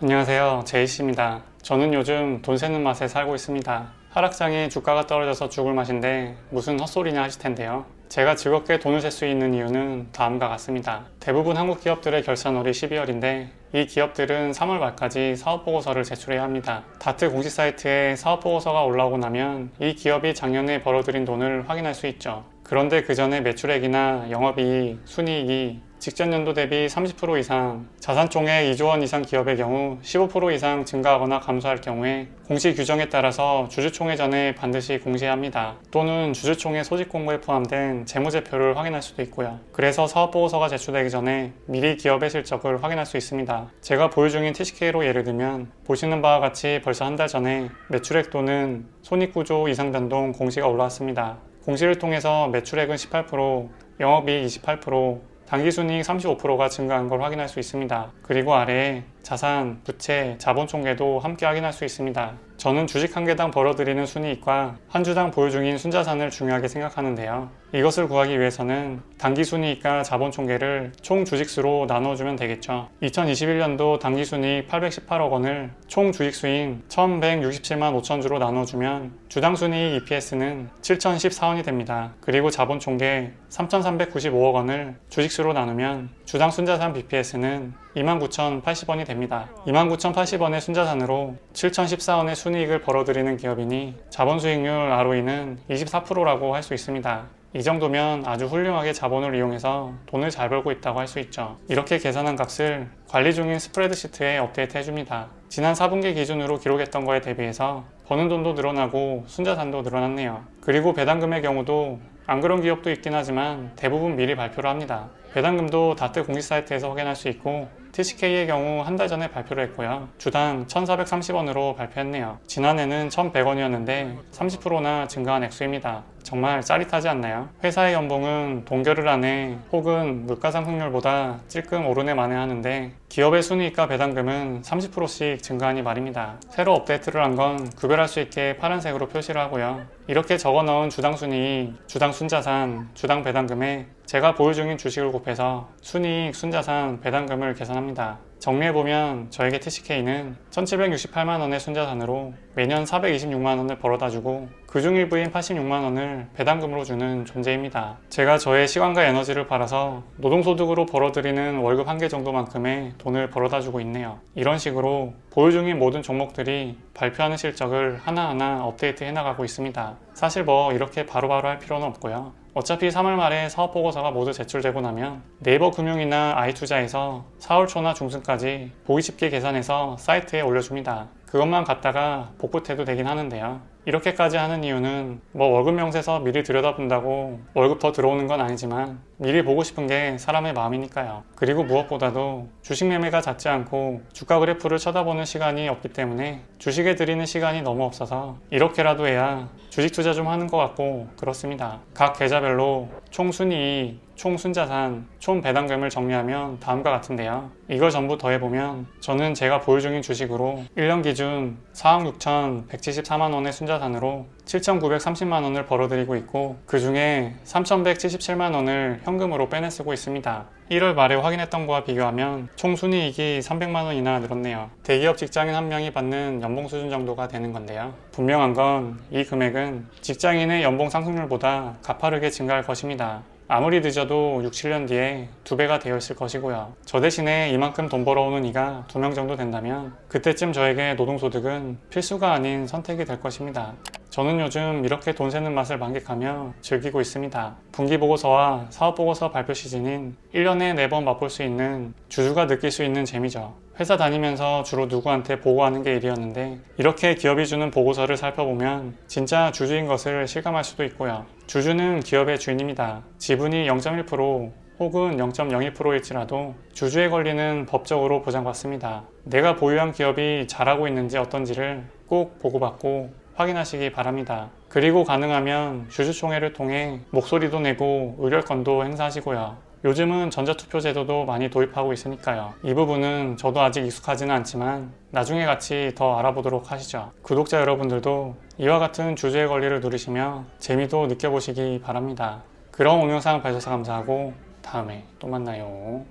안녕하세요, 제이씨입니다. 저는 요즘 돈 세는 맛에 살고 있습니다. 하락장에 주가가 떨어져서 죽을 맛인데 무슨 헛소리냐 하실 텐데요. 제가 즐겁게 돈을 셀 수 있는 이유는 다음과 같습니다. 대부분 한국 기업들의 결산월이 12월인데 이 기업들은 3월 말까지 사업보고서를 제출해야 합니다. 다트 공식 사이트에 사업보고서가 올라오고 나면 이 기업이 작년에 벌어들인 돈을 확인할 수 있죠. 그런데 그 전에 매출액이나 영업이익, 순이익이 직전 연도 대비 30% 이상, 자산총액 2조 원 이상 기업의 경우 15% 이상 증가하거나 감소할 경우에 공시 규정에 따라서 주주총회 전에 반드시 공시해야 합니다. 또는 주주총회 소집 공고에 포함된 재무제표를 확인할 수도 있고요. 그래서 사업보고서가 제출되기 전에 미리 기업의 실적을 확인할 수 있습니다. 제가 보유 중인 TCK로 예를 들면 보시는 바와 같이 벌써 한 달 전에 매출액 또는 손익구조 이상 변동 공시가 올라왔습니다. 공시를 통해서 매출액은 18%, 영업이익 28%, 당기순이익 35%가 증가한 걸 확인할 수 있습니다. 그리고 아래에 자산, 부채, 자본총계도 함께 확인할 수 있습니다. 저는 주식 한 개당 벌어들이는 순이익과 한 주당 보유 중인 순자산을 중요하게 생각하는데요. 이것을 구하기 위해서는 당기순이익과 자본총계를 총 주식수로 나눠주면 되겠죠. 2021년도 당기순이익 818억 원을 총 주식수인 1167만 5천 주로 나눠주면 주당 순이익 EPS는 7014원이 됩니다. 그리고 자본총계 3395억 원을 주식수로 나누면 주당 순자산 BPS는 29,080원이 됩니다. 29,080원의 순자산으로 7,014원의 순이익을 벌어들이는 기업이니 자본수익률 ROE는 24%라고 할 수 있습니다. 이 정도면 아주 훌륭하게 자본을 이용해서 돈을 잘 벌고 있다고 할 수 있죠. 이렇게 계산한 값을 관리 중인 스프레드시트에 업데이트 해줍니다. 지난 4분기 기준으로 기록했던 거에 대비해서 버는 돈도 늘어나고 순자산도 늘어났네요. 그리고 배당금의 경우도 안 그런 기업도 있긴 하지만 대부분 미리 발표를 합니다. 배당금도 다트 공식 사이트에서 확인할 수 있고 TCK의 경우 한 달 전에 발표를 했고요. 주당 1,430원으로 발표했네요. 지난해는 1,100원이었는데 30%나 증가한 액수입니다. 정말 짜릿하지 않나요? 회사의 연봉은 동결을 안해 혹은 물가상승률보다 찔끔 오르네 마네 하는데 기업의 순이익과 배당금은 30%씩 증가하니 말입니다. 새로 업데이트를 한 건 구별할 수 있게 파란색으로 표시를 하고요. 이렇게 적어 넣은 주당 순이익, 주당 순자산, 주당 배당금에 제가 보유 중인 주식을 곱해서 순이익, 순자산, 배당금을 계산합니다. 정리해보면 저에게 TCK는 1768만원의 순자산으로 매년 426만원을 벌어다주고 그중 일부인 86만원을 배당금으로 주는 존재입니다. 제가 저의 시간과 에너지를 팔아서 노동소득으로 벌어들이는 월급 한 개 정도만큼의 돈을 벌어다주고 있네요. 이런 식으로 보유 중인 모든 종목들이 발표하는 실적을 하나하나 업데이트 해나가고 있습니다. 사실 뭐 이렇게 바로바로 할 필요는 없고요. 어차피 3월 말에 사업보고서가 모두 제출되고 나면 네이버 금융이나 아이투자에서 4월 초나 중순까지 보기 쉽게 계산해서 사이트에 올려줍니다. 그것만 갖다가 복붙해도 되긴 하는데요. 이렇게까지 하는 이유는 뭐 월급 명세서 미리 들여다본다고 월급 더 들어오는 건 아니지만 미리 보고 싶은 게 사람의 마음이니까요. 그리고 무엇보다도 주식 매매가 잦지 않고 주가 그래프를 쳐다보는 시간이 없기 때문에 주식에 들이는 시간이 너무 없어서 이렇게라도 해야 주식 투자 좀 하는 것 같고 그렇습니다. 각 계좌별로 총 순이익, 총 순자산, 총 배당금을 정리하면 다음과 같은데요. 이걸 전부 더해보면 저는 제가 보유 중인 주식으로 1년 기준 4억 6,174만원의 순자산으로 7,930만원을 벌어들이고 있고 그 중에 3,177만원을 현금으로 빼내 쓰고 있습니다. 1월 말에 확인했던 거와 비교하면 총 순이익이 300만원이나 늘었네요. 대기업 직장인 한 명이 받는 연봉 수준 정도가 되는 건데요. 분명한 건 이 금액은 직장인의 연봉 상승률보다 가파르게 증가할 것입니다. 아무리 늦어도 6, 7년 뒤에 2배가 되어 있을 것이고요. 저 대신에 이만큼 돈 벌어오는 이가 2명 정도 된다면 그때쯤 저에게 노동소득은 필수가 아닌 선택이 될 것입니다. 저는 요즘 이렇게 돈 세는 맛을 만끽하며 즐기고 있습니다. 분기보고서와 사업보고서 발표 시즌인 1년에 4번 맛볼 수 있는 주주가 느낄 수 있는 재미죠. 회사 다니면서 주로 누구한테 보고하는 게 일이었는데 이렇게 기업이 주는 보고서를 살펴보면 진짜 주주인 것을 실감할 수도 있고요. 주주는 기업의 주인입니다. 지분이 0.1% 혹은 0.01%일지라도 주주의 권리는 법적으로 보장받습니다. 내가 보유한 기업이 잘하고 있는지 어떤지를 꼭 보고받고 확인하시기 바랍니다. 그리고 가능하면 주주총회를 통해 목소리도 내고 의결권도 행사하시고요. 요즘은 전자투표 제도도 많이 도입하고 있으니까요. 이 부분은 저도 아직 익숙하지는 않지만 나중에 같이 더 알아보도록 하시죠. 구독자 여러분들도 이와 같은 주주의 권리를 누리시며 재미도 느껴보시기 바랍니다. 그럼 오늘 영상 봐주셔서 감사하고 다음에 또 만나요.